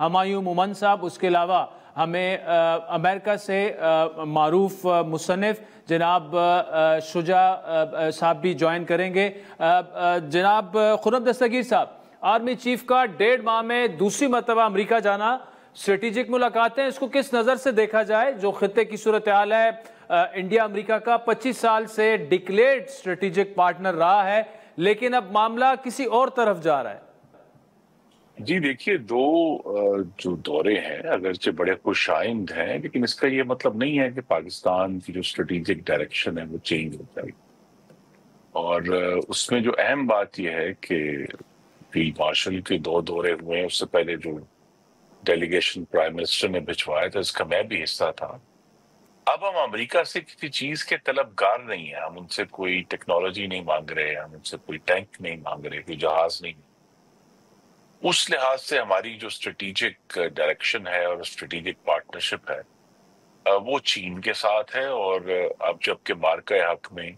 ہمایوں مومن صاحب. اس کے علاوہ ہمیں امریکہ سے معروف مصنف جناب شجاع صاحب بھی جوائن کریں گے. جناب خرم دستگیر صاحب، آرمی چیف کا 1.5 ماہ میں دوسری مرتبہ امریکہ جانا، اسٹریٹجک ملاقاتیں، اس کو کس نظر سے دیکھا جائے؟ جو خطے کی صورتحال ہے، انڈیا امریکہ کا 25 سال سے ڈکلیئرڈ اسٹریٹجک پارٹنر رہا ہے، لیکن اب معاملہ کسی اور طرف جا رہا ہے. جی دیکھیے، دو جو دورے ہیں اگرچہ بڑے خوش آئند ہیں، لیکن اس کا یہ مطلب نہیں ہے کہ پاکستان کی جو اسٹریٹجک ڈائریکشن ہے وہ چینج ہو جائے. اور اس میں جو اہم بات یہ ہے کہ فیلڈ مارشل کے 2 دورے ہوئے ہیں. اس سے پہلے جو ڈیلیگیشن پرائم منسٹر نے بھجوایا تھا، اس کا میں بھی حصہ تھا. اب ہم امریکہ سے کسی چیز کے طلبگار نہیں ہیں. ہم ان سے کوئی ٹیکنالوجی نہیں مانگ رہے، ہم ان سے کوئی ٹینک نہیں مانگ رہے، کوئی جہاز نہیں. اس لحاظ سے ہماری جو اسٹریٹجک ڈائریکشن ہے اور اسٹریٹجک پارٹنرشپ ہے وہ چین کے ساتھ ہے. اور اب جب کہ مارکہ حق میں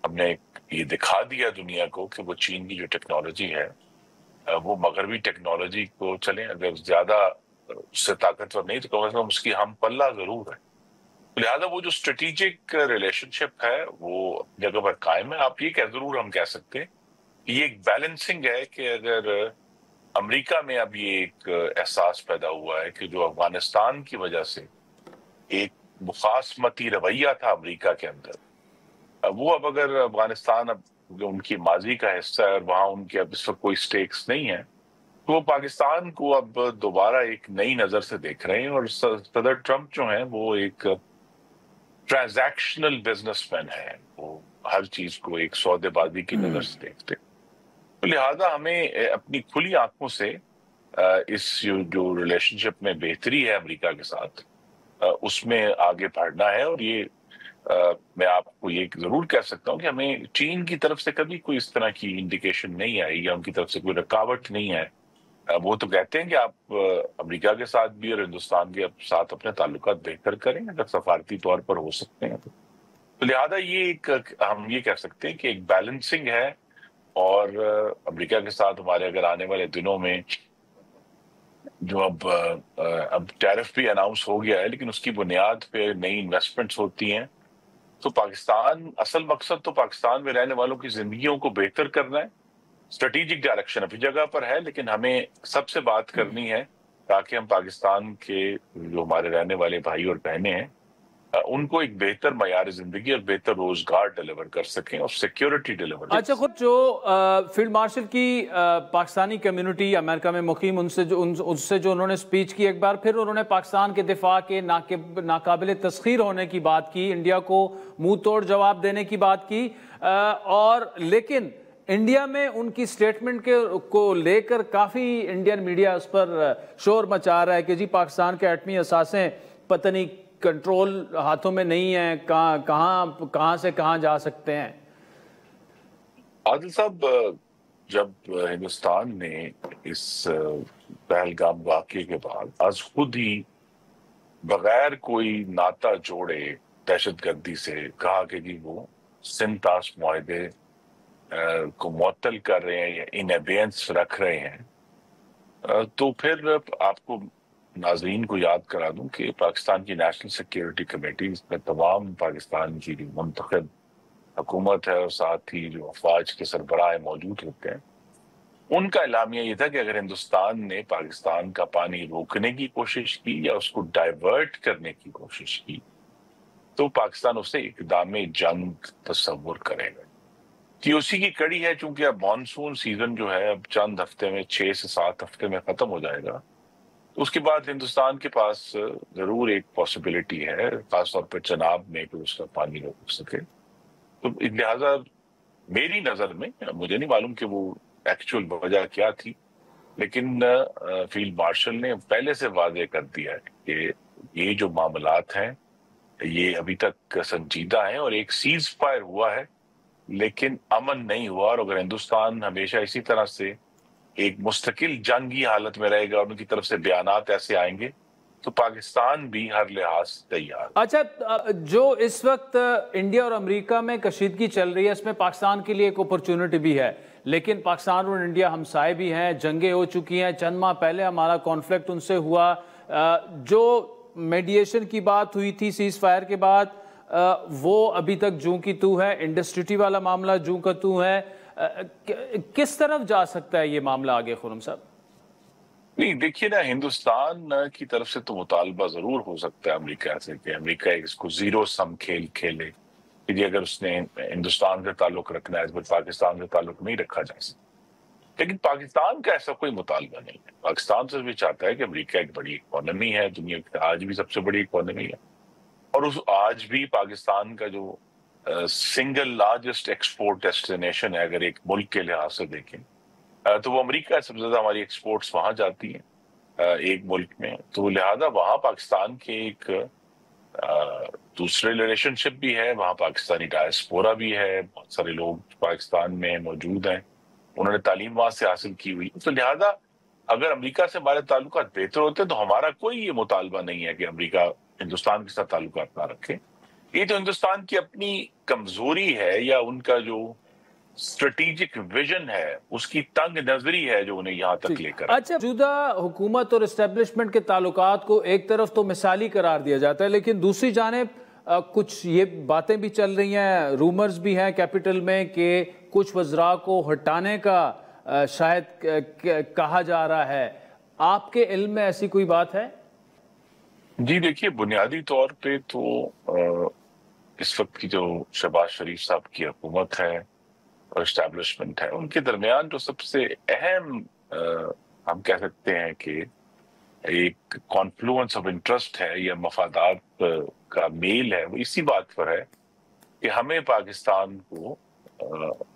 ہم نے یہ دکھا دیا دنیا کو کہ وہ چین کی جو ٹیکنالوجی ہے وہ مغربی ٹیکنالوجی کو چلیں اگر زیادہ اس سے طاقتور نہیں تو کم از کم اس کی ہم پلہ ضرور ہے. لہٰذا وہ جو اسٹریٹجک ریلیشن شپ ہے وہ جگہ پر قائم ہے. آپ یہ ضرور ہم کہہ سکتے ہیں کہ یہ ایک بیلنسنگ ہے کہ اگر امریکہ میں اب یہ ایک احساس پیدا ہوا ہے کہ جو افغانستان کی وجہ سے ایک مخاصمتی رویہ تھا امریکہ کے اندر، وہ اب اگر افغانستان اب جو ان کی ماضی کا حصہ ہے اور وہاں ان کے اب اس وقت کوئی سٹیکس نہیں ہیں، تو وہ پاکستان کو اب دوبارہ ایک نئی نظر سے دیکھ رہے ہیں. اور صدر ٹرمپ جو ہیں وہ ایک ٹرانزیکشنل بزنس مین ہے، وہ ہر چیز کو ایک سودے بازی کی نظر سے دیکھتے. لہذا ہمیں اپنی کھلی آنکھوں سے اس جو ریلیشن شپ میں بہتری ہے امریکہ کے ساتھ اس میں آگے بڑھنا ہے. اور یہ میں آپ کو یہ ضرور کہہ سکتا ہوں کہ ہمیں چین کی طرف سے کبھی کوئی اس طرح کی انڈیکیشن نہیں آئی یا ان کی طرف سے کوئی رکاوٹ نہیں ہے. وہ تو کہتے ہیں کہ آپ امریکہ کے ساتھ بھی اور ہندوستان کے ساتھ اپنے تعلقات بہتر کریں اگر سفارتی طور پر ہو سکتے ہیں. تو لہذا یہ ایک ہم یہ کہہ سکتے ہیں کہ ایک بیلنسنگ ہے. اور امریکہ کے ساتھ ہمارے اگر آنے والے دنوں میں جو اب ٹیرف بھی اناؤنس ہو گیا ہے لیکن اس کی بنیاد پہ نئی انویسٹمنٹس ہوتی ہیں، تو پاکستان اصل مقصد تو پاکستان میں رہنے والوں کی زندگیوں کو بہتر کرنا ہے. اسٹریٹجک ڈائریکشن اپنی جگہ پر ہے، لیکن ہمیں سب سے بات کرنی ہے تاکہ ہم پاکستان کے جو ہمارے رہنے والے بھائی اور بہنیں ہیں ان کو ایک بہتر معیار زندگی اور بہتر روزگار ڈیلیور کر سکیں اور سیکیورٹی ڈیلیور کر سکیں. اچھا، خود جو فیلڈ مارشل کی پاکستانی کمیونٹی امریکہ میں مقیم ان سے جو انہوں نے سپیچ کی، ایک بار پھر انہوں نے پاکستان کے دفاع کے ناقابل تسخیر ہونے کی بات کی، انڈیا کو منہ توڑ جواب دینے کی بات کی. اور لیکن انڈیا میں ان کی سٹیٹمنٹ کو لے کر کافی انڈین میڈیا اس پر شور مچا رہا ہے کہ جی پاکستان کے ایٹمی اثاثے پتہ نہیں کنٹرول ہاتھوں میں نہیں ہیں، کہاں سے کہاں جا سکتے ہیں. عادل صاحب، جب ہندوستان نے اس پہلگام واقعے کے بعد از خود ہی بغیر کوئی ناطہ جوڑے دہشت گردی سے کہا کہ جی وہ سندھ طاس معاہدے کو معطل کر رہے ہیں یا ان ایبینس رکھ رہے ہیں، تو پھر آپ کو ناظرین کو یاد کرا دوں کہ پاکستان کی نیشنل سیکیورٹی کمیٹی میں تمام پاکستان کی جو منتخب حکومت ہے اور ساتھ ہی جو افواج کے سربراہ موجود ہوتے ہیں، ان کا اعلامیہ یہ تھا کہ اگر ہندوستان نے پاکستان کا پانی روکنے کی کوشش کی یا اس کو ڈائیورٹ کرنے کی کوشش کی تو پاکستان اسے اقدام جنگ تصور کرے گا. کہ اسی کی کڑی ہے، چونکہ اب مانسون سیزن جو ہے اب چند ہفتے میں 6 سے 7 ہفتے میں ختم ہو جائے گا، تو اس کے بعد ہندوستان کے پاس ضرور ایک پاسبلٹی ہے خاص طور پہ چناب میں کہ اس کا پانی روک سکے. تو لہٰذا میری نظر میں مجھے نہیں معلوم کہ وہ ایکچوئل وجہ کیا تھی، لیکن فیلڈ مارشل نے پہلے سے واضح کر دیا ہے کہ یہ جو معاملات ہیں یہ ابھی تک سنجیدہ ہیں اور ایک سیز فائر ہوا ہے لیکن امن نہیں ہوا. اور اگر ہندوستان ہمیشہ اسی طرح سے ایک مستقل جنگی حالت میں رہے گا اور ان کی طرف سے بیانات ایسے آئیں گے تو پاکستان بھی ہر لحاظ سے تیار. اچھا، جو اس وقت انڈیا اور امریکہ میں کشیدگی چل رہی ہے اس میں پاکستان کے لیے ایک اپرچونٹی بھی ہے، لیکن پاکستان اور انڈیا ہمسائے بھی ہیں، جنگیں ہو چکی ہیں. چند ماہ پہلے ہمارا کانفلکٹ ان سے ہوا. جو میڈیشن کی بات ہوئی تھی سیز فائر کے بعد، وہ ابھی تک جوں کی تو ہے. انڈسٹریٹی والا معاملہ جوں کا تو ہے. کس طرف جا سکتا ہے یہ معاملہ آگے خرم صاحب؟ نہیں دیکھیے نا، ہندوستان کی طرف سے تو مطالبہ ضرور ہو سکتا ہے امریکہ سے کہ امریکہ اس کو زیرو سم کھیل کھیلے کہ جی اگر اس نے ہندوستان سے تعلق رکھنا ہے پھر پاکستان سے تعلق نہیں رکھا جا سکتا. لیکن پاکستان کا ایسا کوئی مطالبہ نہیں ہے. پاکستان سے بھی چاہتا ہے کہ امریکہ ایک بڑی اکانومی ہے، دنیا کی آج بھی سب سے بڑی اکانومی ہے، اور اس آج بھی پاکستان کا جو سنگل لارجسٹ ایکسپورٹ ڈیسٹینیشن ہے اگر ایک ملک کے لحاظ سے دیکھیں تو وہ امریکہ ہے. سب سے زیادہ ہماری ایکسپورٹس وہاں جاتی ہیں ایک ملک میں. تو لہذا وہاں پاکستان کے ایک دوسرے ریلیشن شپ بھی ہے، وہاں پاکستانی ڈائسپورا بھی ہے، بہت سارے لوگ پاکستان میں موجود ہیں، انہوں نے تعلیم وہاں سے حاصل کی ہوئی. تو لہذا اگر امریکہ سے ہمارے تعلقات بہتر ہوتے ہیں تو ہمارا کوئی یہ مطالبہ نہیں ہے کہ امریکہ ہندوستان کے ساتھ تعلقات نہ رکھے. یہ تو ہندوستان کی اپنی کمزوری ہے یا ان کا جو اسٹریٹجک ویژن ہے اس کی تنگ نظری ہے جو انہیں یہاں تک لے کر. اچھا، موجودہ حکومت اور اسٹیبلشمنٹ کے تعلقات کو ایک طرف تو مثالی قرار دیا جاتا ہے، لیکن دوسری جانب کچھ یہ باتیں بھی چل رہی ہیں، رومرز بھی ہیں کیپٹل میں کہ کچھ وزراء کو ہٹانے کا شاید کہا جا رہا ہے. آپ کے علم میں ایسی کوئی بات ہے؟ جی دیکھیے، بنیادی طور پہ تو اس وقت کی جو شہباز شریف صاحب کی حکومت ہے اور اسٹیبلشمنٹ ہے ان کے درمیان جو سب سے اہم ہم کہہ سکتے ہیں کہ ایک کانفلوئنس آف انٹرسٹ ہے یا مفادات کا میل ہے، وہ اسی بات پر ہے کہ ہمیں پاکستان کو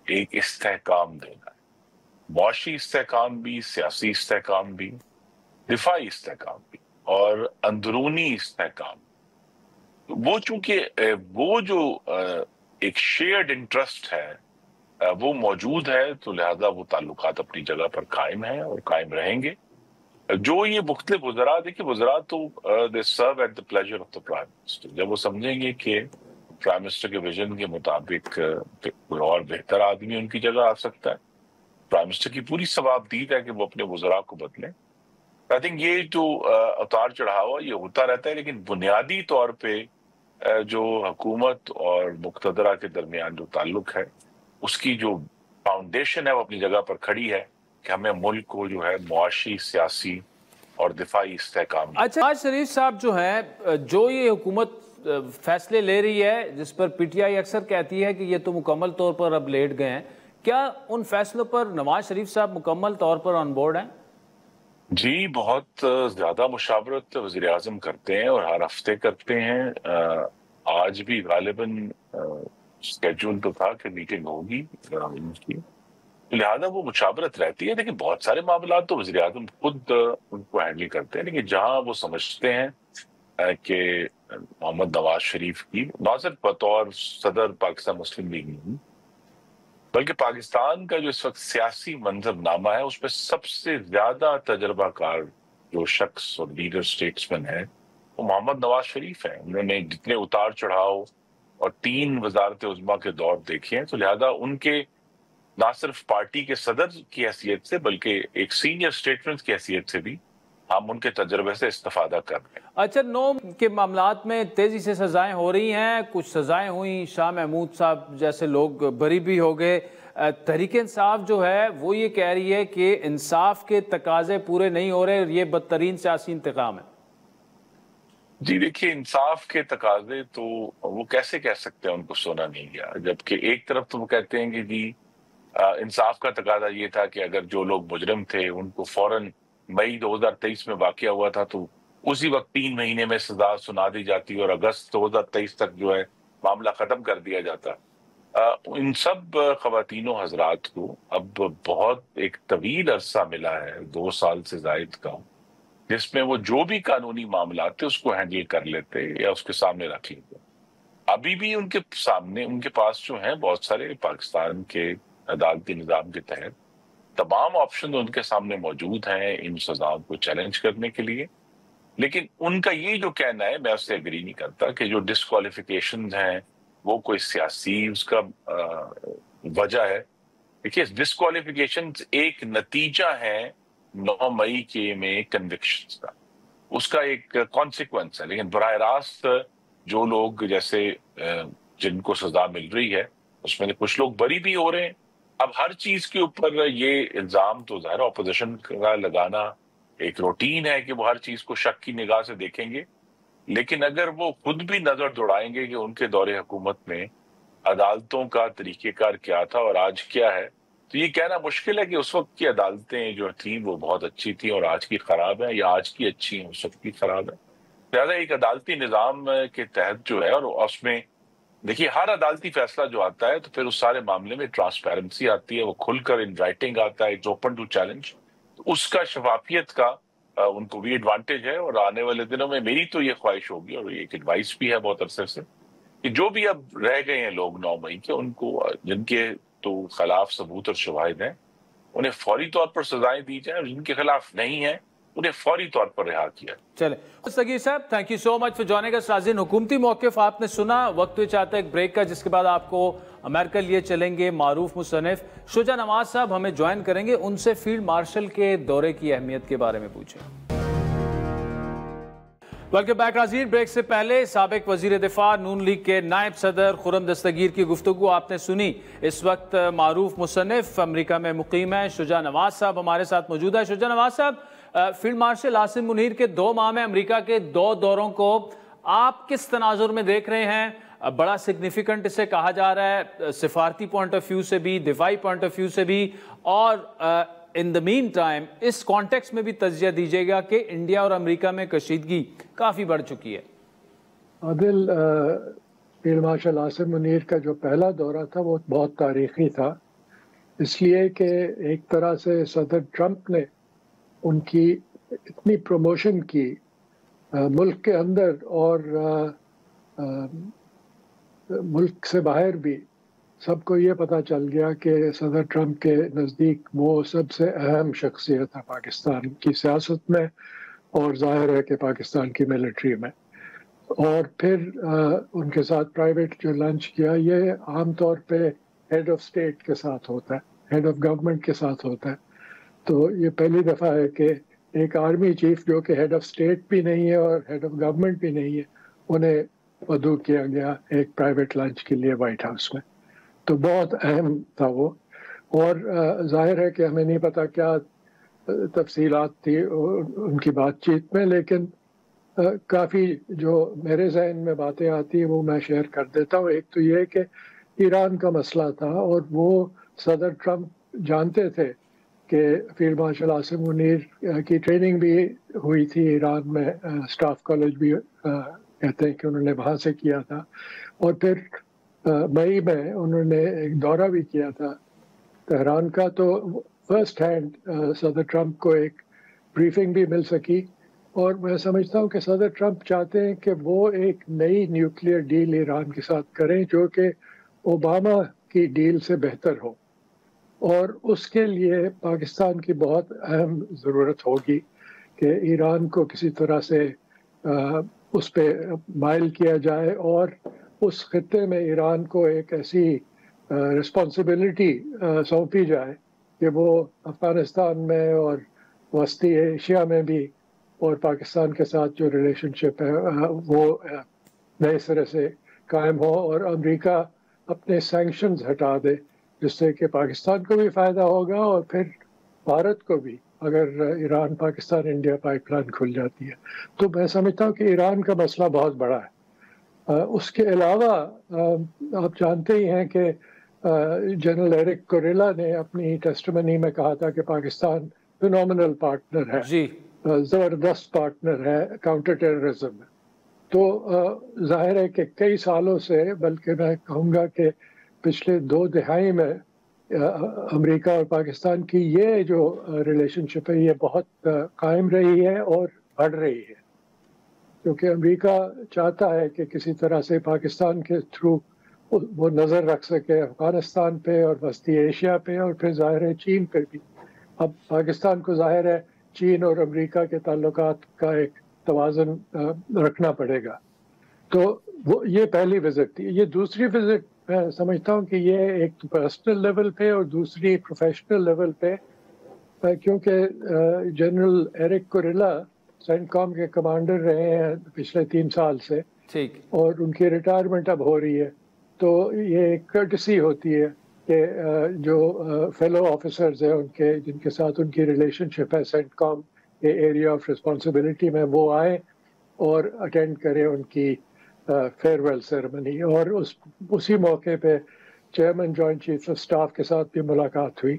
ایک استحکام دینا ہے، معاشی استحکام بھی، سیاسی استحکام بھی، دفاعی استحکام بھی اور اندرونی استحکام. وہ چونکہ وہ جو ایک شیئرڈ انٹرسٹ ہے وہ موجود ہے تو لہذا وہ تعلقات اپنی جگہ پر قائم ہیں اور قائم رہیں گے. جو یہ مختلف وزراء، دیکھیں وزراء تو they serve at the pleasure of the Prime Minister. جب وہ سمجھیں گے کہ پرائم منسٹر کے ویژن کے مطابق کوئی اور بہتر آدمی ان کی جگہ آ سکتا ہے، پرائم منسٹر کی پوری ثوابدید ہے کہ وہ اپنے وزراء کو بدلیں. I think یہ جو اتار چڑھاوا یہ ہوتا رہتا ہے، لیکن بنیادی طور پہ جو حکومت اور مقتدرہ کے درمیان جو تعلق ہے اس کی جو فاؤنڈیشن ہے وہ اپنی جگہ پر کھڑی ہے کہ ہمیں ملک کو جو ہے معاشی، سیاسی اور دفاعی استحکام. اچھا، شہباز شریف صاحب جو ہیں، جو یہ حکومت فیصلے لے رہی ہے جس پر پی ٹی آئی اکثر کہتی ہے کہ یہ تو مکمل طور پر اب لیٹ گئے ہیں، کیا ان فیصلوں پر نواز شریف صاحب مکمل طور پر آن بورڈ ہیں؟ جی بہت زیادہ مشاورت وزیر اعظم کرتے ہیں اور ہر ہفتے کرتے ہیں. آج بھی غالباً اسکیڈول تو تھا کہ میٹنگ ہوگی ان کی، لہذا وہ مشاورت رہتی ہے. لیکن بہت سارے معاملات تو وزیر اعظم خود ان کو ہینڈل کرتے ہیں، لیکن جہاں وہ سمجھتے ہیں کہ محمد نواز شریف کی نہ صرف بطور صدر پاکستان مسلم لیگ نہیں بلکہ پاکستان کا جو اس وقت سیاسی منظر نامہ ہے اس پہ سب سے زیادہ تجربہ کار جو شخص اور لیڈر اسٹیٹسمین ہے وہ محمد نواز شریف ہیں. انہوں نے جتنے اتار چڑھاؤ اور 3 وزارت عظمیٰ کے دور دیکھے ہیں، تو لہذا ان کے نہ صرف پارٹی کے صدر کی حیثیت سے بلکہ ایک سینئر اسٹیٹمنٹ کی حیثیت سے بھی ہم ان کے تجربے سے استفادہ کر رہے ہیں. اچھا، 9 کے معاملات میں تیزی سے سزائیں ہو رہی ہیں، کچھ سزائیں ہوئیں، شاہ محمود صاحب جیسے لوگ بری بھی ہو گئے. تحریک انصاف جو ہے وہ یہ کہہ رہی ہے کہ انصاف کے تقاضے پورے نہیں ہو رہے اور یہ بدترین سیاسی انتقام ہے. جی دیکھیے، انصاف کے تقاضے تو وہ کیسے کہہ سکتے ہیں ان کو سونا نہیں گیا، جبکہ ایک طرف تو وہ کہتے ہیں کہ جی انصاف کا تقاضا یہ تھا کہ اگر جو لوگ مجرم تھے ان کو فوراً مئی 2023 میں واقعہ ہوا تھا تو اسی وقت 3 مہینے میں سزا سنا دی جاتی اور اگست 2023 تک جو ہے معاملہ ختم کر دیا جاتا. ان سب خواتین و حضرات کو اب بہت ایک طویل عرصہ ملا ہے، 2 سال سے زائد کا، جس میں وہ جو بھی قانونی معاملات تھے اس کو ہینڈل کر لیتے یا اس کے سامنے رکھ لیتے. ابھی بھی ان کے سامنے ان کے پاس جو ہیں بہت سارے پاکستان کے عدالتی نظام کے تحت تمام آپشن ان کے سامنے موجود ہیں ان سزاؤں کو چیلنج کرنے کے لیے. لیکن ان کا یہ جو کہنا ہے، میں اس سے اگری نہیں کرتا کہ جو ڈسکوالیفیکیشنز ہیں وہ کوئی سیاسی اس کا وجہ ہے. دیکھیے ڈسکوالیفیکیشن ایک نتیجہ ہے 9 مئی کے میں کنوکشنز کا، اس کا ایک کانسیکوینس ہے. لیکن براہ راست جو لوگ جیسے جن کو سزا مل رہی ہے اس میں کچھ لوگ بری بھی ہو رہے ہیں. اب ہر چیز کے اوپر یہ الزام تو ظاہر اپوزیشن کا لگانا ایک روٹین ہے کہ وہ ہر چیز کو شک کی نگاہ سے دیکھیں گے. لیکن اگر وہ خود بھی نظر دوڑائیں گے کہ ان کے دور حکومت میں عدالتوں کا طریقہ کار کیا تھا اور آج کیا ہے، تو یہ کہنا مشکل ہے کہ اس وقت کی عدالتیں جو تھیں وہ بہت اچھی تھیں اور آج کی خراب ہیں، یا آج کی اچھی ہیں اس وقت کی خراب ہے. لہٰذا ایک عدالتی نظام کے تحت جو ہے، اور اس میں دیکھیے ہر عدالتی فیصلہ جو آتا ہے تو پھر اس سارے معاملے میں ٹرانسپیرنسی آتی ہے، وہ کھل کر ان رائٹنگ آتا ہے، اٹس اوپن ٹو چیلنج. تو اس کا شفافیت کا ان کو بھی ایڈوانٹیج ہے. اور آنے والے دنوں میں میری تو یہ خواہش ہوگی اور ایک ایڈوائس بھی ہے بہت عرصے سے کہ جو بھی اب رہ گئے ہیں لوگ 9 مئی کے، ان کو جن کے تو خلاف ثبوت اور شواہد ہیں انہیں فوری طور پر سزائیں دی جائیں، اور جن کے خلاف نہیں ہیں انہیں فوری طور پر رہا کیا. چلے Dastagir sahab, thank you so much for joining us. ناظرین، حکومتی موقف آپ نے سنا. وقت بھی چاہتا ہے ایک بریک کا، جس کے بعد آپ کو امریکہ لیے چلیں گے معروف مصنف شجاع نواز صاحب ہمیں جوائن کریں گے. ان سے فیلڈ مارشل کے دورے کی اہمیت کے بارے میں پوچھیں. ویلکم بیک ناظرین. بریک سے پہلے سابق وزیر دفاع نون لیگ کے نائب صدر خرم دستگیر کی گفتگو آپ نے سنی. اس وقت معروف مصنف امریکہ میں مقیم ہیں شجاع نواز صاحب ہمارے ساتھ موجود ہے. شجاع نواز صاحب، فیلڈ مارشل عاصم منیر کے 2 ماہ میں امریکہ کے 2 دوروں کو آپ کس تناظر میں دیکھ رہے ہیں؟ بڑا سگنیفیکنٹ اسے کہا جا رہا ہے، سفارتی پوائنٹ آف ویو سے بھی، دفاعی پوائنٹ آف ویو سے بھی، اور ان دا مین ٹائم اس کانٹیکس میں بھی تجزیہ دیجیے گا کہ انڈیا اور امریکہ میں کشیدگی کافی بڑھ چکی ہے. عادل، فیلڈ مارشل عاصم منیر کا جو پہلا دورہ تھا وہ بہت تاریخی تھا، اس لیے کہ ایک طرح سے صدر ٹرمپ نے ان کی اتنی پروموشن کی ملک کے اندر اور ملک سے باہر بھی. سب کو یہ پتہ چل گیا کہ صدر ٹرمپ کے نزدیک وہ سب سے اہم شخصیت ہے پاکستان کی سیاست میں، اور ظاہر ہے کہ پاکستان کی ملٹری میں. اور پھر ان کے ساتھ پرائیویٹ جو لنچ کیا، یہ عام طور پہ ہیڈ آف اسٹیٹ کے ساتھ ہوتا ہے، ہیڈ آف گورنمنٹ کے ساتھ ہوتا ہے. تو یہ پہلی دفعہ ہے کہ ایک آرمی چیف جو کہ ہیڈ آف اسٹیٹ بھی نہیں ہے اور ہیڈ آف گورنمنٹ بھی نہیں ہے، انہیں مدعو کیا گیا ایک پرائیویٹ لنچ کے لیے وائٹ ہاؤس میں. تو بہت اہم تھا وہ. اور ظاہر ہے کہ ہمیں نہیں پتہ کیا تفصیلات تھی ان کی بات چیت میں، لیکن کافی جو میرے ذہن میں باتیں آتی ہیں وہ میں شیئر کر دیتا ہوں. ایک تو یہ کہ ایران کا مسئلہ تھا، اور وہ صدر ٹرمپ جانتے تھے کہ فیلڈ مارشل عاصم منیر کی ٹریننگ بھی ہوئی تھی ایران میں، اسٹاف کالج بھی کہتے ہیں کہ انہوں نے وہاں سے کیا تھا. اور پھر مئی میں انہوں نے ایک دورہ بھی کیا تھا تہران کا. تو فرسٹ ہینڈ صدر ٹرمپ کو ایک بریفنگ بھی مل سکی. اور میں سمجھتا ہوں کہ صدر ٹرمپ چاہتے ہیں کہ وہ ایک نئی نیوکلیئر ڈیل ایران کے ساتھ کریں جو کہ اوباما کی ڈیل سے بہتر ہو. اور اس کے لیے پاکستان کی بہت اہم ضرورت ہوگی کہ ایران کو کسی طرح سے اس پہ مائل کیا جائے، اور اس خطے میں ایران کو ایک ایسی رسپانسبلٹی سونپی جائے کہ وہ افغانستان میں اور وسطی ایشیا میں بھی، اور پاکستان کے ساتھ جو ریلیشن شپ ہے وہ نئے سرے سے قائم ہو، اور امریکہ اپنے سینکشنز ہٹا دے، جس سے کہ پاکستان کو بھی فائدہ ہوگا اور پھر بھارت کو بھی، اگر Iran Pakistan India pipe line کھل جاتی ہے. تو میں سمجھتا ہوں کہ ایران کا مسئلہ بہت بڑا ہے. اس کے علاوہ آپ جانتے ہی ہیں کہ جنرل ایرک کوریلا نے اپنی ٹیسٹمنی میں کہا تھا کہ پاکستان فینومینل پارٹنر ہے، زبردست پارٹنر ہے کاؤنٹر ٹیررزم میں. تو ظاہر ہے کہ کئی سالوں سے، بلکہ میں کہوں گا کہ پچھلے 2 دہائی میں امریکہ اور پاکستان کی یہ جو ریلیشن شپ ہے یہ بہت قائم رہی ہے اور بڑھ رہی ہے، کیونکہ امریکہ چاہتا ہے کہ کسی طرح سے پاکستان کے تھرو وہ نظر رکھ سکے افغانستان پہ اور وسطی ایشیا پہ، اور پھر ظاہر ہے چین پہ بھی. اب پاکستان کو ظاہر ہے چین اور امریکہ کے تعلقات کا ایک توازن رکھنا پڑے گا. تو وہ یہ پہلی وزٹ تھی. یہ دوسری وزٹ میں سمجھتا ہوں کہ یہ ایک پرسنل لیول پہ اور دوسری پروفیشنل لیول پہ, کیونکہ جنرل ایرک کوریلا سینٹ کام کے کمانڈر رہے ہیں پچھلے 3 سال سے, اور ان کی ریٹائرمنٹ اب ہو رہی ہے, تو یہ ایک کرٹسی ہوتی ہے کہ جو فیلو آفیسرز ہیں ان کے, جن کے ساتھ ان کی ریلیشن شپ ہے سینٹ کام کے ایریا آف رسپانسبلٹی میں, وہ آئیں اور اٹینڈ کریں ان کی فیئر ویل سیرمنی. اور اسی موقع پہ chairman joint chief of staff کے ساتھ بھی ملاقات ہوئی.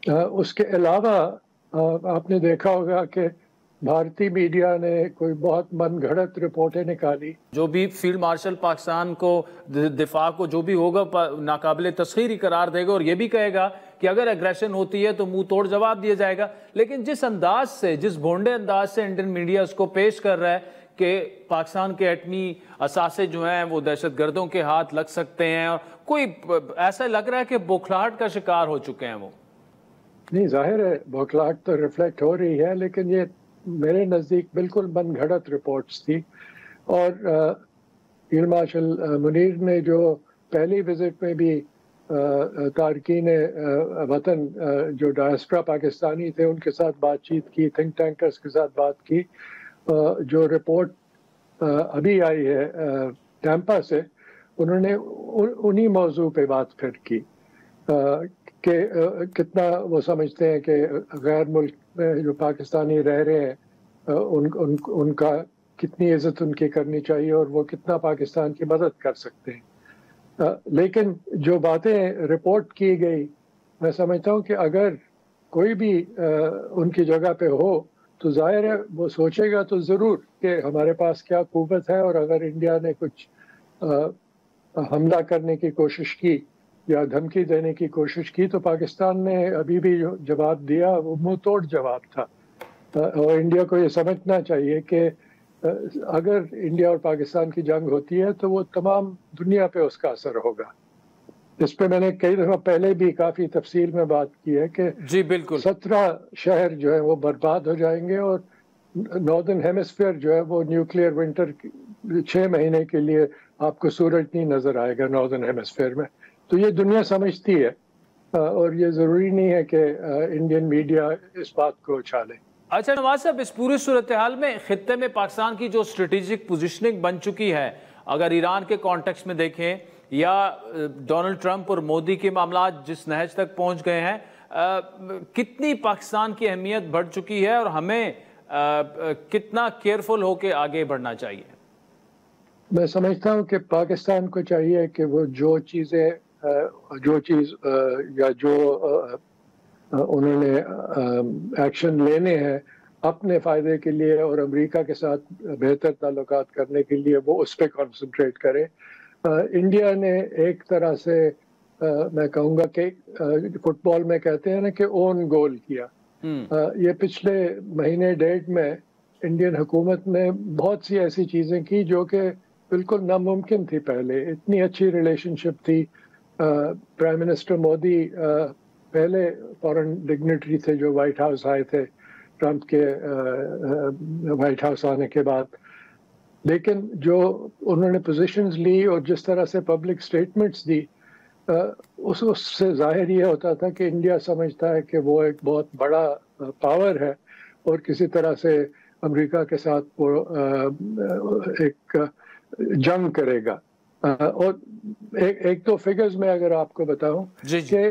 اس کے علاوہ آپ نے دیکھا ہوگا کہ بھارتی میڈیا نے کوئی بہت من گھڑت رپورٹیں نکالی. جو بھی فیلڈ مارشل پاکستان کو دفاع کو جو بھی ہوگا ناقابل تسخیر قرار دے گا, اور یہ بھی کہے گا کہ اگر ایگریشن ہوتی ہے تو منہ توڑ جواب دیا جائے گا. لیکن جس انداز سے, جس بھونڈے انداز سے انڈین میڈیا اس کو پیش کر رہا ہے کہ پاکستان کے ایٹمی اثاثے جو ہیں وہ دہشت گردوں کے ہاتھ لگ سکتے ہیں, اور کوئی ایسا لگ رہا ہے کہ بوکھلاہٹ کا شکار ہو چکے ہیں وہ. نہیں, ظاہر ہے بوکھلاہٹ تو ریفلیکٹ ہو رہی ہے, لیکن یہ میرے نزدیک بالکل من گھڑت رپورٹس تھی. اور فیلڈ مارشل منیر نے جو پہلی وزٹ میں بھی تارکین وطن جو ڈائسپرا پاکستانی تھے ان کے ساتھ بات چیت کی, تھنک ٹینکرز کے ساتھ بات کی, جو رپورٹ ابھی آئی ہے ٹیمپا سے, انہوں نے انہی موضوع پہ بات پھر کی کہ کتنا وہ سمجھتے ہیں کہ غیر ملک میں جو پاکستانی رہ رہے ہیں ان کا کتنی عزت ان کی کرنی چاہیے اور وہ کتنا پاکستان کی مدد کر سکتے ہیں. لیکن جو باتیں رپورٹ کی گئی, میں سمجھتا ہوں کہ اگر کوئی بھی ان کی جگہ پہ ہو تو ظاہر ہے وہ سوچے گا تو ضرور کہ ہمارے پاس کیا قوت ہے, اور اگر انڈیا نے کچھ حملہ کرنے کی کوشش کی یا دھمکی دینے کی کوشش کی تو پاکستان نے ابھی بھی جو جواب دیا وہ منہ توڑ جواب تھا. اور انڈیا کو یہ سمجھنا چاہیے کہ اگر انڈیا اور پاکستان کی جنگ ہوتی ہے تو وہ تمام دنیا پہ اس کا اثر ہوگا. اس پہ میں نے کئی دفعہ پہلے بھی کافی تفصیل میں بات کی ہے کہ جی بالکل 17 شہر جو ہیں وہ برباد ہو جائیں گے, اور ناردرن ہیمسفیئر جو ہے وہ نیوکلیئر ونٹر 6 مہینے کے لیے آپ کو سورج نہیں نظر آئے گا ناردرن ہیمسفیئر میں. تو یہ دنیا سمجھتی ہے, اور یہ ضروری نہیں ہے کہ انڈین میڈیا اس بات کو اچھالے. اچھا نواز صاحب, اس پوری صورتحال میں خطے میں پاکستان کی جو اسٹریٹجک پوزیشننگ بن چکی ہے, اگر ایران کے کانٹیکسٹ میں دیکھیں یا ڈونلڈ ٹرمپ اور مودی کے معاملات جس نہج تک پہنچ گئے ہیں, کتنی پاکستان کی اہمیت بڑھ چکی ہے اور ہمیں کتنا کیئرفل ہو کے آگے بڑھنا چاہیے؟ میں سمجھتا ہوں کہ پاکستان کو چاہیے کہ وہ جو چیز یا جو انہوں نے ایکشن لینے ہیں اپنے فائدے کے لیے اور امریکہ کے ساتھ بہتر تعلقات کرنے کے لیے, وہ اس پہ کانسنٹریٹ کرے. انڈیا نے ایک طرح سے میں کہوں گا کہ فٹ بال میں کہتے ہیں نا کہ اون گول کیا. یہ پچھلے مہینے ڈیڑھ میں انڈین حکومت نے بہت سی ایسی چیزیں کی جو کہ بالکل ناممکن تھی پہلے. اتنی اچھی ریلیشن شپ تھی. پرائم منسٹر مودی پہلے فورن ڈگنیٹری تھے جو وائٹ ہاؤس آئے تھے ٹرمپ کے وائٹ ہاؤس آنے کے بعد, لیکن جو انہوں نے پوزیشنز لی اور جس طرح سے پبلک سٹیٹمنٹس دی, اس سے ظاہر یہ ہوتا تھا کہ انڈیا سمجھتا ہے کہ وہ ایک بہت بڑا پاور ہے اور کسی طرح سے امریکہ کے ساتھ وہ ایک جنگ کرے گا. اور ایک دو فگرز میں اگر آپ کو بتاؤں کہ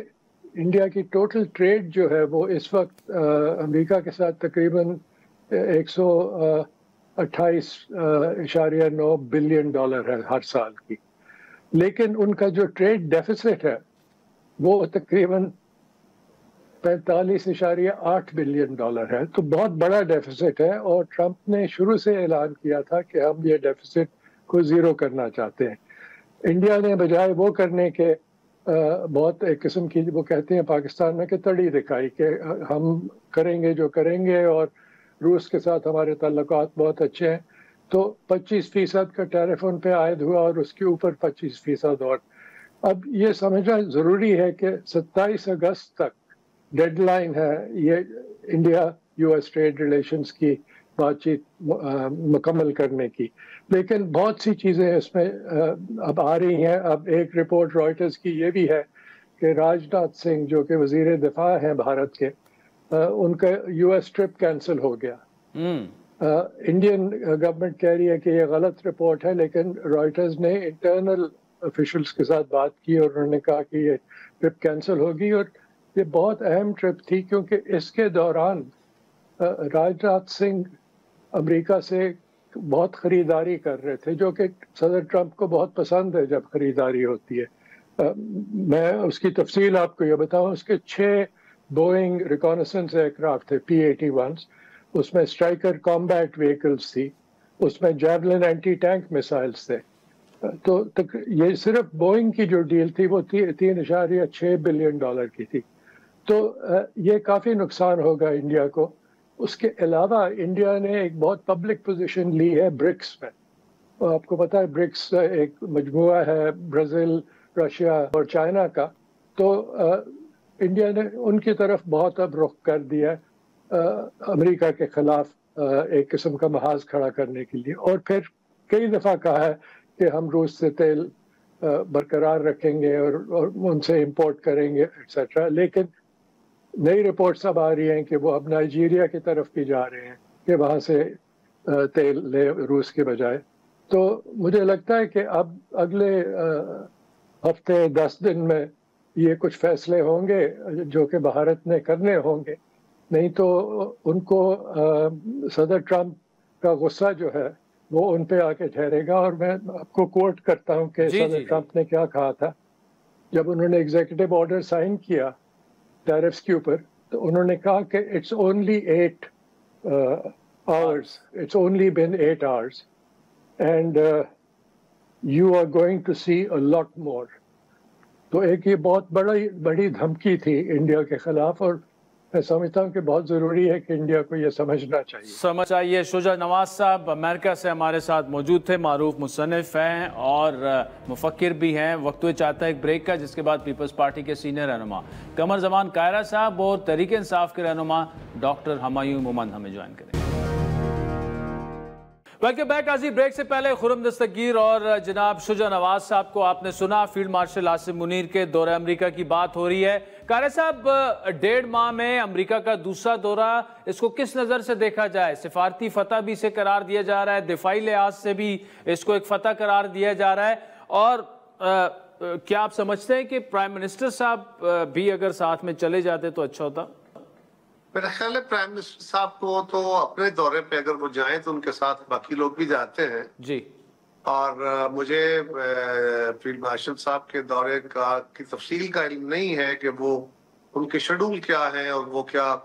انڈیا کی ٹوٹل ٹریڈ جو ہے وہ اس وقت امریکہ کے ساتھ تقریباً 128.9 بلین ڈالر ہے ہر سال کی, لیکن ان کا جو ٹریڈ ڈیفیسٹ ہے وہ تقریباً 45.8 بلین ڈالر ہے. تو بہت بڑا ڈیفیسٹ ہے, اور ٹرمپ نے شروع سے اعلان کیا تھا کہ ہم یہ ڈیفیسٹ کو زیرو کرنا چاہتے ہیں. انڈیا نے بجائے وہ کرنے کے بہت ایک قسم کی وہ کہتے ہیں پاکستان میں کہ تڑی دکھائی کہ ہم کریں گے جو کریں گے, اور روس کے ساتھ ہمارے تعلقات بہت اچھے ہیں. تو 25% کا ٹیرف ان پہ عائد ہوا اور اس کے اوپر 25% اور. اب یہ سمجھنا ضروری ہے کہ 27 اگست تک ڈیڈ لائن ہے یہ India U S trade relations کی بات چیت مکمل کرنے کی. لیکن بہت سی چیزیں اس میں اب آ رہی ہیں. اب ایک رپورٹ رائٹرز کی یہ بھی ہے کہ راج ناتھ سنگھ جو کہ وزیر دفاع ہیں بھارت کے, ان کا یو ایس ٹرپ کینسل ہو گیا. انڈین گورنمنٹ کہہ رہی ہے کہ یہ غلط رپورٹ ہے, لیکن رائٹرز نے انٹرنل آفیشلز کے ساتھ بات کی اور انہوں نے کہا کہ یہ ٹرپ کینسل ہوگی. اور یہ بہت اہم ٹرپ تھی کیونکہ اس کے دوران راج ناتھ سنگھ امریکہ سے بہت خریداری کر رہے تھے, جو کہ صدر ٹرمپ کو بہت پسند ہے جب خریداری ہوتی ہے. میں اس کی تفصیل آپ کو یہ بتاؤں, اس کے 6 بوئنگ ریکانسنس ایئر کرافٹ تھے P-81s, اس میں اسٹرائکر کامبیٹ وہیکلز تھی, اس میں جیولن اینٹی ٹینک میسائلز تھے. تو یہ صرف بوئنگ کی جو ڈیل تھی وہ $3.6 بلین کی تھی. تو یہ کافی نقصان ہوگا انڈیا کو. اس کے علاوہ انڈیا نے ایک بہت پبلک پوزیشن لی ہے برکس میں. آپ کو پتہ ہے برکس ایک مجموعہ ہے برازیل, رشیا اور چائنا کا. تو انڈیا نے ان کی طرف بہت اب رخ کر دیا امریکہ کے خلاف ایک قسم کا محاذ کھڑا کرنے کے لیے. اور پھر کئی دفعہ کہا ہے کہ ہم روس سے تیل برقرار رکھیں گے اور ان سے امپورٹ کریں گے ایٹسیٹرا. لیکن نئی رپورٹس اب آ رہی ہیں کہ وہ اب نائجیریا کی طرف بھی جا رہے ہیں کہ وہاں سے تیل لے روس کے بجائے. تو مجھے لگتا ہے کہ اب اگلے ہفتے 10 دن میں یہ کچھ فیصلے ہوں گے جو کہ بھارت نے کرنے ہوں گے. نہیں تو ان کو صدر ٹرمپ کا غصہ جو ہے وہ ان پہ آ کے ٹھہرے گا. اور میں آپ کو کوٹ کرتا ہوں کہ صدر ٹرمپ نے کیا کہا تھا جب انہوں نے ایگزیکٹو آرڈر سائن کیا ٹیرفس کے اوپر. تو انہوں نے کہا کہ it's only 8 hours, it's only been 8 hours and you are going to see a lot more. تو ایک یہ بہت بڑی دھمکی تھی انڈیا کے خلاف, اور میں سمجھتا ہوں کہ بہت ضروری ہے کہ انڈیا کو یہ سمجھنا چاہیے. شجاع نواز صاحب امریکہ سے ہمارے ساتھ موجود تھے, معروف مصنف ہیں اور مفکر بھی ہیں. وقت ہوئے چاہتا ہے ایک بریک کا, جس کے بعد پیپلز پارٹی کے سینئر رہنما قمر زمان کائرہ صاحب اور تحریک انصاف کے رہنما ڈاکٹر ہمایوں مومند ہمیں جوائن کریں. Welcome back. قاضی بریک سے پہلے خرم دستگیر اور جناب شجاع نواز صاحب کو آپ نے سنا. فیلڈ مارشل عاصم منیر کے دورہ امریکہ کی بات ہو رہی ہے. قائرہ صاحب, 1.5 ماہ میں امریکہ کا دوسرا دورہ, اس کو کس نظر سے دیکھا جائے؟ سفارتی فتح بھی اسے قرار دیا جا رہا ہے, دفاعی لحاظ سے بھی اس کو ایک فتح قرار دیا جا رہا ہے, اور کیا آپ سمجھتے ہیں کہ پرائم منسٹر صاحب بھی اگر ساتھ میں چلے جاتے تو اچھا ہوتا؟ میرا خیال ہے پرائم منسٹر صاحب کو تو اپنے دورے پہ اگر وہ جائیں تو ان کے ساتھ باقی لوگ بھی جاتے ہیں جی. اور مجھے فیلڈ مارشل صاحب کے دورے کی تفصیل کا علم نہیں ہے کہ وہ ان کے شیڈول کیا ہیں اور وہ کیا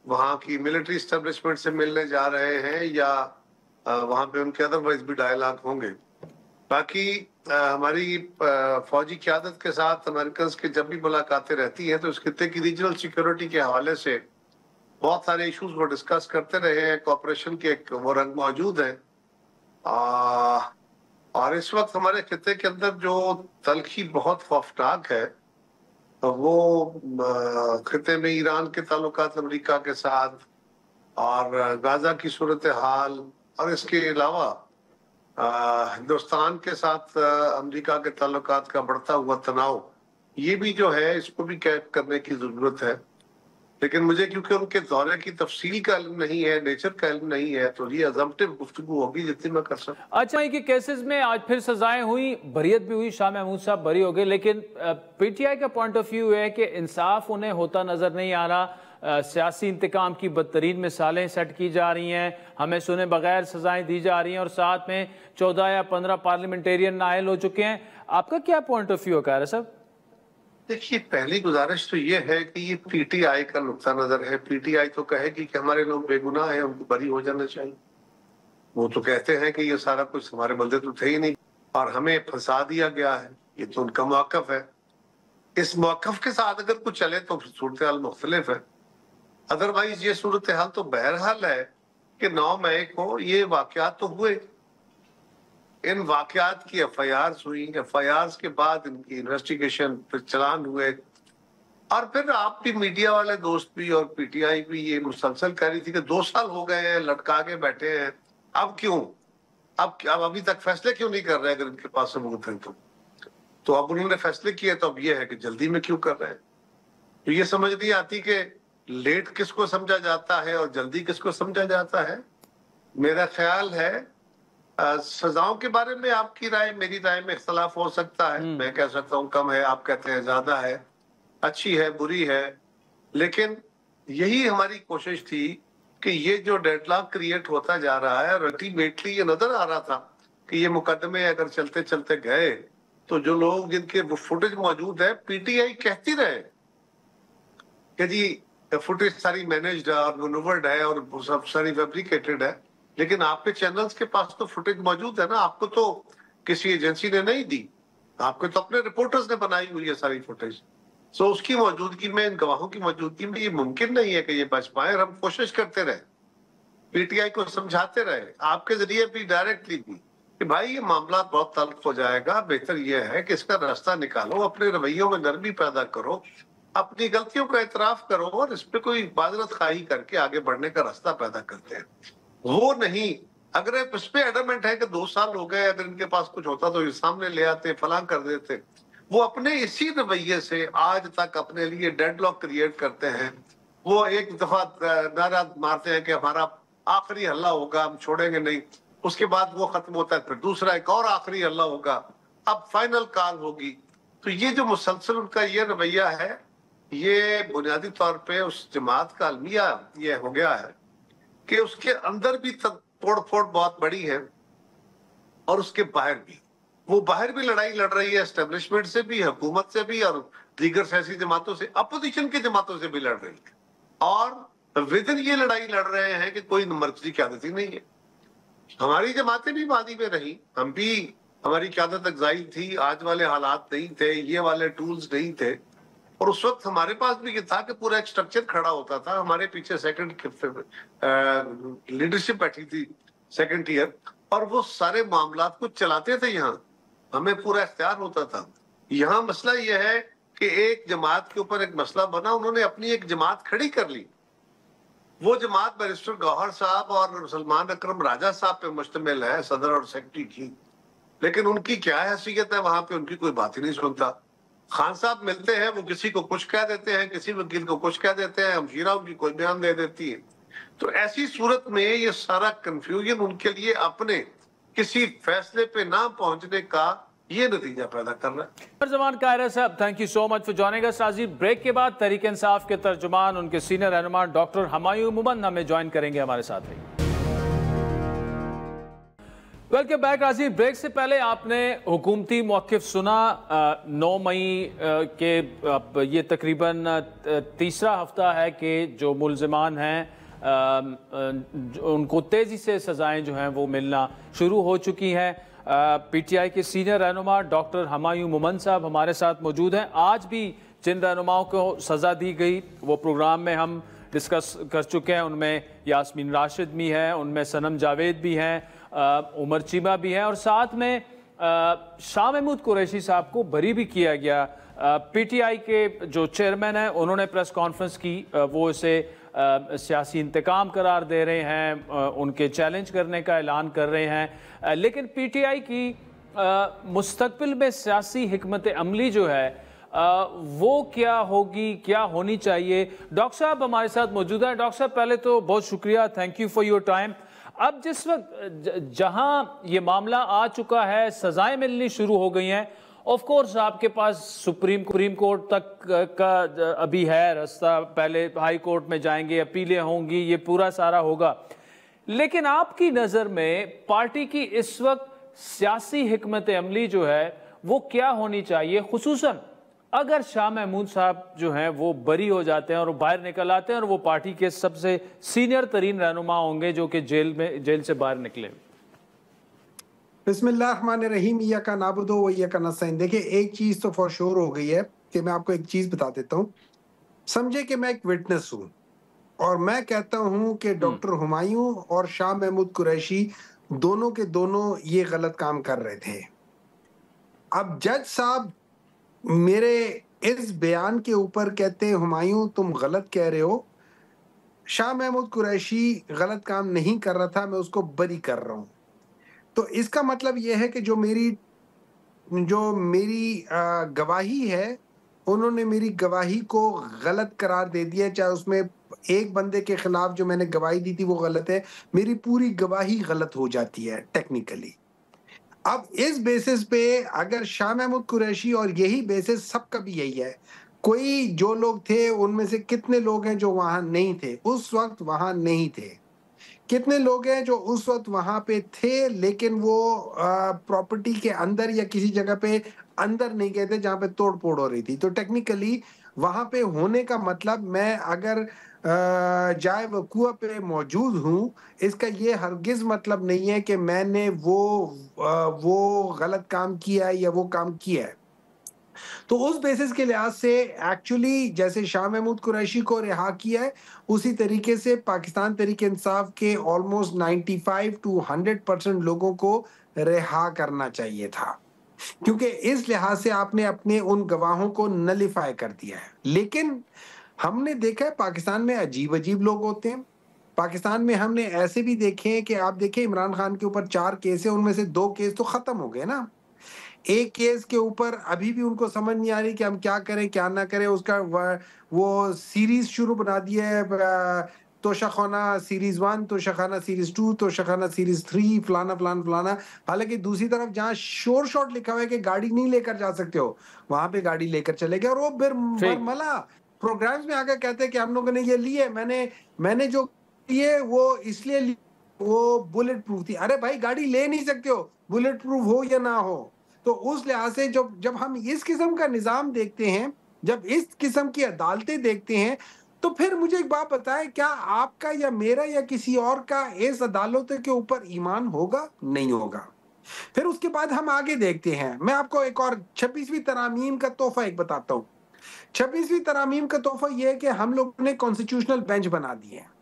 وہاں کی ملٹری اسٹیبلشمنٹ سے ملنے جا رہے ہیں یا وہاں پہ ان کے ادروائز بھی ڈائلاگ ہوں گے. باقی ہماری فوجی قیادت کے ساتھ امریکنز کے جب بھی ملاقاتیں رہتی ہیں تو اس خطے کی ریجنل سیکیورٹی کے حوالے سے بہت سارے ایشوز وہ ڈسکس کرتے رہے ہیں. کوآپریشن کے ایک وہ رنگ موجود ہیں, اور اس وقت ہمارے خطے کے اندر جو تلخی بہت خوفناک ہے وہ خطے میں ایران کے تعلقات امریکہ کے ساتھ اور غزہ کی صورتحال, اور اس کے علاوہ ہندوستان کے ساتھ امریکہ کے تعلقات کا بڑھتا ہوا تناؤ, یہ بھی جو ہے اس کو بھی قید کرنے کی ضرورت ہے. لیکن مجھے کیونکہ ان کے دورے کی تفصیل کا علم نہیں ہے, نیچر کا علم نہیں ہے, تو یہ ازمپٹیو گفتگو ہوگی جتنی میں کر سکتا. اچھا, یہ کیسز میں آج پھر سزائیں ہوئی, بریت بھی ہوئی, شاہ محمود صاحب بری ہو گئے, لیکن پی ٹی آئی کا پوائنٹ آف ویو ہے کہ انصاف انہیں ہوتا نظر نہیں آ رہا. سیاسی انتقام کی بدترین مثالیں سیٹ کی جا رہی ہیں, ہمیں سنے بغیر سزائیں دی جا رہی ہیں, اور ساتھ میں 14 یا 15 پارلیمنٹیرین نااہل ہو چکے ہیں. آپ کا کیا پوائنٹ آف ویو ہے قائرہ صاحب؟ دیکھیے, پہلی گزارش تو یہ ہے کہ یہ پی ٹی آئی کا نقطہ نظر ہے. پی ٹی آئی تو کہے گی کہ ہمارے لوگ بے گناہ ہیں, ان کو بری ہو جانا چاہیے. وہ تو کہتے ہیں کہ یہ سارا کچھ ہمارے بندے تو تھے ہی نہیں اور ہمیں پھنسا دیا گیا ہے. یہ تو ان کا موقف ہے. اس موقف کے ساتھ اگر کچھ چلے تو صورتحال مختلف ہے. ادروائز یہ صورتحال تو بہرحال ہے کہ 9 مئی کو یہ واقعات تو ہوئے, ان واقعات کی ایف آئی آرز ہوئی, ایف آئی آرز کے بعد ان کی انویسٹیگیشن پھر چلان ہوئے. اور پھر آپ بھی میڈیا والے دوست بھی اور پی ٹی آئی بھی یہ مسلسل کہہ رہی تھی کہ 2 سال ہو گئے ہیں لٹکا کے بیٹھے ہیں، اب کیوں، اب ابھی تک فیصلے کیوں نہیں کر رہے اگر ان کے پاس ثبوت ہے تو اب انہوں نے فیصلے کیے تو اب یہ ہے کہ جلدی میں کیوں کر رہے ہیں. تو یہ سمجھ نہیں آتی کہ لیٹ کس کو سمجھا جاتا ہے اور جلدی کس کو سمجھا جاتا ہے. میرا خیال ہے سزاؤں کے بارے میں آپ کی رائے میری رائے میں اختلاف ہو سکتا ہے. میں کہہ سکتا ہوں کم ہے، آپ کہتے ہیں زیادہ ہے، اچھی ہے بری ہے، لیکن یہی ہماری کوشش تھی کہ یہ جو ڈیڈ لاک کریٹ ہوتا جا رہا ہے اور الٹیمیٹلی یہ نظر آ رہا تھا کہ یہ مقدمے اگر چلتے چلتے گئے تو جو لوگ جن کے فوٹیج موجود ہے، پی ٹی آئی کہتی رہے کہ جی فوٹیج ساری مینجڈ اور مینوورڈ ہے اور سب ساری فیبریکیٹڈ ہے، لیکن آپ کے چینلز کے پاس تو فوٹیج موجود ہے نا، آپ کو تو کسی ایجنسی نے نہیں دی، آپ کو تو اپنے رپورٹرز نے بنائی ہوئی ہے ساری فوٹیج. سو اس کی موجودگی میں، ان گواہوں کی موجودگی میں یہ ممکن نہیں ہے کہ یہ بچ پائے. اور ہم کوشش کرتے رہے، پی ٹی آئی کو سمجھاتے رہے، آپ کے ذریعے بھی ڈائریکٹلی بھی، کہ بھائی یہ معاملات بہت تلخ ہو جائے گا، بہتر یہ ہے کہ اس کا راستہ نکالو، اپنے رویوں میں نرمی پیدا کرو، اپنی غلطیوں کا اعتراف کرو اور اس پہ کوئی معذرت خواہی کر کے آگے بڑھنے کا راستہ پیدا کرتے ہیں. وہ نہیں، اگر اس پہ ایڈمنٹ ہے کہ 2 سال ہو گئے، اگر ان کے پاس کچھ ہوتا تو یہ سامنے لے آتے، فلاں کر دیتے. وہ اپنے اسی رویے سے آج تک اپنے لیے ڈیڈ لاک کریٹ کرتے ہیں. وہ ایک دفعہ نعرہ مارتے ہیں کہ ہمارا آخری حلہ ہوگا، ہم چھوڑیں گے نہیں، اس کے بعد وہ ختم ہوتا ہے، پھر دوسرا ایک اور آخری حلہ ہوگا، اب فائنل کال ہوگی. تو یہ جو مسلسل ان کا یہ رویہ ہے، یہ بنیادی طور پہ اس جماعت کا المیہ یہ ہو گیا ہے کہ اس کے اندر بھی توڑ پھوڑ بہت بڑی ہے اور اس کے باہر بھی. وہ باہر بھی لڑائی لڑ رہی ہے اسٹیبلشمنٹ سے بھی، حکومت سے بھی، اور دیگر سیاسی جماعتوں سے، اپوزیشن کی جماعتوں سے بھی لڑ رہی ہے. اور ودن یہ لڑائی لڑ رہے ہیں کہ کوئی مرکزی قیادت ہی نہیں ہے. ہماری جماعتیں بھی وادی میں رہی، ہم بھی، ہماری قیادت اگزائی تھی، آج والے حالات نہیں تھے، یہ والے ٹولز نہیں تھے. اور اس وقت ہمارے پاس بھی یہ تھا کہ پورا ایک سٹرکچر کھڑا ہوتا تھا، ہمارے پیچھے سیکنڈ لیڈرشپ بیٹھی تھی سیکنڈ ٹیئر، اور وہ سارے معاملات کو چلاتے تھے. یہاں ہمیں پورا اختیار ہوتا تھا. یہاں مسئلہ یہ ہے کہ ایک جماعت کے اوپر ایک مسئلہ بنا، انہوں نے اپنی ایک جماعت کھڑی کر لی. وہ جماعت بیرسٹر گوہر صاحب اور سلمان اکرم راجہ صاحب پہ مشتمل ہے، صدر اور سیکرٹری کی، لیکن ان کی کیا حیثیت ہے وہاں پہ، ان کی کوئی بات ہی نہیں سنتا. خان صاحب ملتے ہیں، وہ کسی کو کچھ کہہ دیتے ہیں، کسی وکیل کو کچھ کہہ دیتے ہیں، ہمشیرہ ان کی کوئی بیان دے دیتی ہے. تو ایسی صورت میں یہ سارا کنفیوژن ان کے لیے اپنے کسی فیصلے پہ نہ پہنچنے کا یہ نتیجہ پیدا کر رہا ہے. زمان قاہرہ صاحب، thank you so much for joining اس. عزیز بریک کے بعد تحریک انصاف کے ترجمان، ان کے سینئر رہنما ڈاکٹر ہمایوں مومند ہمیں جوائن کریں گے، ہمارے ساتھ رہیے. Welcome back. عزیز بریک سے پہلے آپ نے حکومتی موقف سنا. 9 مئی کے یہ تقریباً تیسرا ہفتہ ہے کہ جو ملزمان ہیں ان کو تیزی سے سزائیں جو ہیں وہ ملنا شروع ہو چکی ہیں. پی ٹی آئی کے سینئر رہنما ڈاکٹر ہمایوں مومند صاحب ہمارے ساتھ موجود ہیں. آج بھی جن رہنماؤں کو سزا دی گئی وہ پروگرام میں ہم ڈسکس کر چکے ہیں. ان میں یاسمین راشد بھی ہیں، ان میں صنم جاوید بھی ہیں، عمر چیمہ بھی ہیں، اور ساتھ میں شاہ محمود قریشی صاحب کو بری بھی کیا گیا. پی ٹی آئی کے جو چیئرمین ہیں انہوں نے پریس کانفرنس کی، وہ اسے سیاسی انتقام قرار دے رہے ہیں، ان کے چیلنج کرنے کا اعلان کر رہے ہیں. لیکن پی ٹی آئی کی مستقبل میں سیاسی حکمت عملی جو ہے وہ کیا ہوگی، کیا ہونی چاہیے؟ ڈاکٹر صاحب ہمارے ساتھ موجود ہیں. ڈاکٹر صاحب پہلے تو بہت شکریہ، thank you for your time. اب جس وقت جہاں یہ معاملہ آ چکا ہے، سزائیں ملنی شروع ہو گئی ہیں، آف کورس آپ کے پاس سپریم کورٹ تک کا ابھی ہے راستہ، پہلے ہائی کورٹ میں جائیں گے، اپیلیں ہوں گی، یہ پورا سارا ہوگا. لیکن آپ کی نظر میں پارٹی کی اس وقت سیاسی حکمت عملی جو ہے وہ کیا ہونی چاہیے، خصوصاً اگر شاہ محمود صاحب جو ہیں وہ بری ہو جاتے ہیں اور باہر نکل آتے ہیں اور وہ پارٹی کے سب سے سینئر ترین رہنما ہوں گے جو کہ جیل سے باہر نکلے؟ بسم اللہ الرحمن الرحیم. ایاک نعبد و ایاک نستعین. دیکھیں ایک چیز تو فور شور ہو گئی ہے کہ میں آپ کو ایک چیز بتا دیتا ہوں. سمجھے کہ میں ایک وٹنس ہوں اور میں کہتا ہوں کہ ڈاکٹر ہمایوں اور شاہ محمود قریشی دونوں کے دونوں یہ غلط کام کر رہے تھے. اب جج صاحب میرے اس بیان کے اوپر کہتے ہیں ہمایوں تم غلط کہہ رہے ہو, شاہ محمود قریشی غلط کام نہیں کر رہا تھا, میں اس کو بری کر رہا ہوں. تو اس کا مطلب یہ ہے کہ جو میری گواہی ہے, انہوں نے میری گواہی کو غلط قرار دے دیا, چاہے اس میں ایک بندے کے خلاف جو میں نے گواہی دی تھی وہ غلط ہے, میری پوری گواہی غلط ہو جاتی ہے ٹیکنیکلی. اب اس بیسس پہ اگر شاہ محمود قریشی, اور یہی بیسس سب کا بھی یہی ہے, کوئی جو لوگ تھے ان میں سے کتنے لوگ ہیں جو وہاں نہیں تھے, اس وقت وہاں نہیں تھے, کتنے لوگ ہیں جو اس وقت وہاں پہ تھے لیکن وہ پراپرٹی کے اندر یا کسی جگہ پہ اندر نہیں گئے تھے جہاں پہ توڑ پھوڑ ہو رہی تھی. تو ٹیکنیکلی وہاں پہ ہونے کا مطلب میں اگر جائے وقوع پہ موجود ہوں, اس کا یہ ہرگز مطلب نہیں ہے کہ میں نے وہ غلط کام کیا ہے یا وہ کام کیا ہے. تو اس بیسس کے لحاظ سے ایکچولی جیسے شاہ محمود قریشی کو رہا کیا ہے, اسی طریقے سے پاکستان تحریک انصاف کے آلموسٹ 95 to 100% لوگوں کو رہا کرنا چاہیے تھا, کیونکہ اس لحاظ سے آپ نے اپنے ان گواہوں کو نلیفائی کر دیا ہے. لیکن ہم نے دیکھا ہے پاکستان میں عجیب عجیب لوگ ہوتے ہیں. پاکستان میں ہم نے ایسے بھی دیکھے ہیں کہ آپ دیکھیں عمران خان کے اوپر 4 کیس ہیں, ان میں سے 2 کیس تو ختم ہو گئے نا. ایک کیس کے اوپر ابھی بھی ان کو سمجھ نہیں آ رہی کہ ہم کیا کریں کیا نہ کریں. اس کا وہ سیریز شروع بنا دی ہے, توشخانہ سیریز 1, توشخانہ سیریز 2, توشخانہ سیریز 3, فلانا فلانا فلانا. حالانکہ دوسری طرف جہاں شور شاٹ لکھا ہوا ہے کہ گاڑی نہیں لے کر جا سکتے ہو, وہاں پہ گاڑی لے کر چلے گئے. اور وہ برملا پروگرامز میں آ کر کہتے ہیں کہ ہم لوگوں نے یہ لیے, میں نے جو لیے وہ اس لیے وہ بلٹ پروف تھی. ارے بھائی گاڑی لے نہیں سکتے ہو, بلٹ پروف ہو یا نہ ہو. تو اس لحاظ سے جب ہم اس قسم کا نظام دیکھتے ہیں, جب اس قسم کی عدالتیں دیکھتے ہیں, تو پھر مجھے ایک بات بتائیں, کیا آپ کا یا میرا یا کسی اور کا اس عدالتوں کے اوپر ایمان ہوگا؟ نہیں ہوگا. پھر اس کے بعد ہم آگے دیکھتے ہیں. میں آپ کو ایک اور 26ویں ترامیم کا تحفہ ایک بتاتا ہوں. 26ویں ترامیم کا تحفہ یہ ہے کہ ہم لوگوں نے کانسٹیٹیوشنل بینچ بنا دیے ہیں.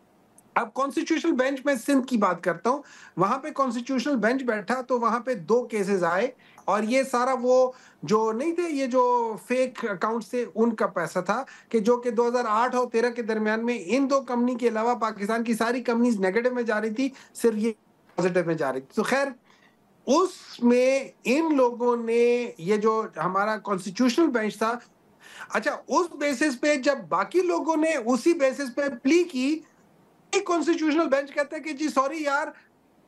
اب کانسٹیٹیوشنل بینچ میں سندھ کی بات کرتا ہوں, وہاں پہ کانسٹیٹیوشنل بینچ بیٹھا تو وہاں پہ 2 کیسز آئے, اور یہ سارا وہ جو نہیں تھے, یہ جو فیک اکاؤنٹس تھے ان کا پیسہ تھا, کہ جو کہ 2008 اور 13 کے درمیان میں ان 2 کمپنی کے علاوہ پاکستان کی ساری کمپنیز نیگیٹو میں جا رہی تھی, صرف یہ پازیٹو میں جا رہی تھی. تو خیر اس میں ان لوگوں نے یہ جو ہمارا کانسٹیٹیوشنل بینچ تھا, اچھا اس بیسس پہ جب باقی لوگوں نے اسی بیسس پہ پلی کی, کانسٹیٹیوشنل بینچ کہتا ہے کہ جی سوری یار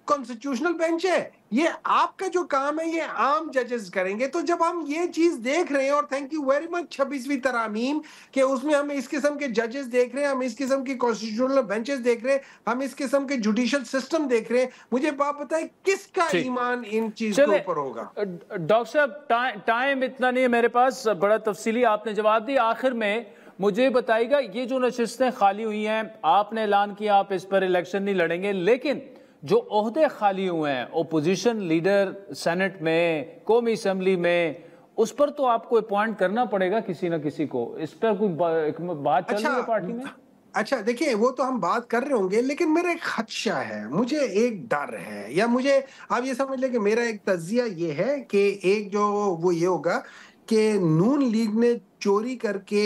کانسٹیٹیوشنل بینچ ہے, یہ آپ کا جو کام ہے یہ عام ججز کریں گے. تو جب ہم یہ چیز دیکھ رہے ہیں, اور تھینک یو ویری مچ 26ویں ترامیم, کہ اس میں ہم اس قسم کے ججز دیکھ رہے ہیں, ہم اس قسم کی کانسٹیٹیوشنل بینچز دیکھ رہے ہیں, ہم اس قسم کے جوڈیشل سسٹم دیکھ رہے ہیں, مجھے بات بتائیں کس کا ایمان ان چیز کے اوپر ہوگا؟ ڈاکٹر صاحب ٹائم اتنا نہیں ہے میرے پاس, بڑا تفصیلی آپ نے جواب دی. آخر میں مجھے بتائیے گا, یہ جو نشستیں خالی ہوئی ہیں, آپ نے اعلان کیا آپ اس پر الیکشن نہیں لڑیں گے, لیکن جو عہدے خالی ہوئے ہیں, اپوزیشن لیڈر سینٹ میں, قومی اسمبلی میں, اس پر تو آپ کو اپوائنٹ کرنا پڑے گا کسی نہ کسی کو. اس پر کوئی بات چل رہی ہے پارٹی میں؟ اچھا دیکھیں, وہ تو ہم بات کر رہے ہوں گے, لیکن میرا ایک خدشہ ہے, مجھے ایک ڈر ہے, یا مجھے آپ یہ سمجھ لیں کہ میرا ایک تجزیہ یہ ہے کہ ایک جو وہ یہ ہوگا کہ نون لیگ نے چوری کر کے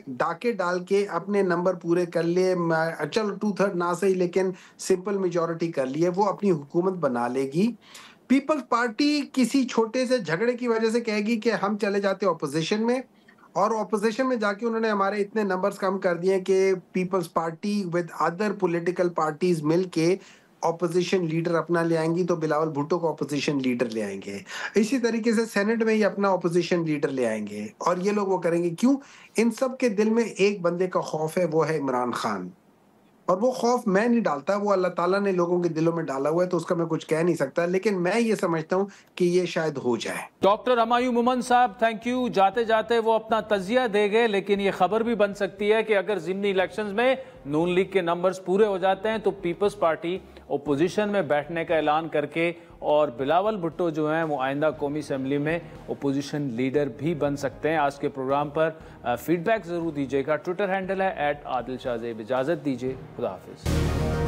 ڈاکے ڈال کے اپنے نمبر پورے کر لیے, چلو 2/3 نہ صحیح لیکن سمپل میجورٹی کر لیے, وہ اپنی حکومت بنا لے گی. پیپلز پارٹی کسی چھوٹے سے جھگڑے کی وجہ سے کہے گی کہ ہم چلے جاتے اپوزیشن میں, اور اپوزیشن میں جا کے انہوں نے ہمارے اتنے نمبرز کم کر دیے کہ Peoples Party with other political parties مل کے اپوزیشن لیڈر اپنا لے آئیں گی, تو بلاول بھٹو کو اپوزیشن لیڈر لے آئیں گے. اسی طریقے سے سینٹ میں ہی اپنا اپوزیشن لیڈر لے آئیں گے, اور یہ لوگ وہ کریں گے. کیوں؟ ان سب کے دل میں ایک بندے کا خوف ہے, وہ ہے عمران خان. اور وہ خوف میں نہیں ڈالتا, وہ اللہ تعالیٰ نے لوگوں کے دلوں میں ڈالا ہوا ہے, تو اس کا میں کچھ کہہ نہیں سکتا, لیکن میں یہ سمجھتا ہوں کہ یہ شاید ہو جائے. ڈاکٹر ہمایوں مومن صاحب تھینک یو. جاتے جاتے وہ اپنا تجزیہ دے گئے, لیکن یہ خبر بھی بن سکتی ہے کہ اگر ضمنی الیکشنز میں نون لیگ کے نمبرز پورے ہو جاتے ہیں تو پیپلز پارٹی اپوزیشن میں بیٹھنے کا اعلان کر کے, اور بلاول بھٹو جو ہیں وہ آئندہ قومی اسمبلی میں اپوزیشن لیڈر بھی بن سکتے ہیں. آج کے پروگرام پر فیڈ بیک ضرور دیجیے گا. ٹویٹر ہینڈل ہے @عادل شاہ زیب. اجازت دیجیے, خدا حافظ.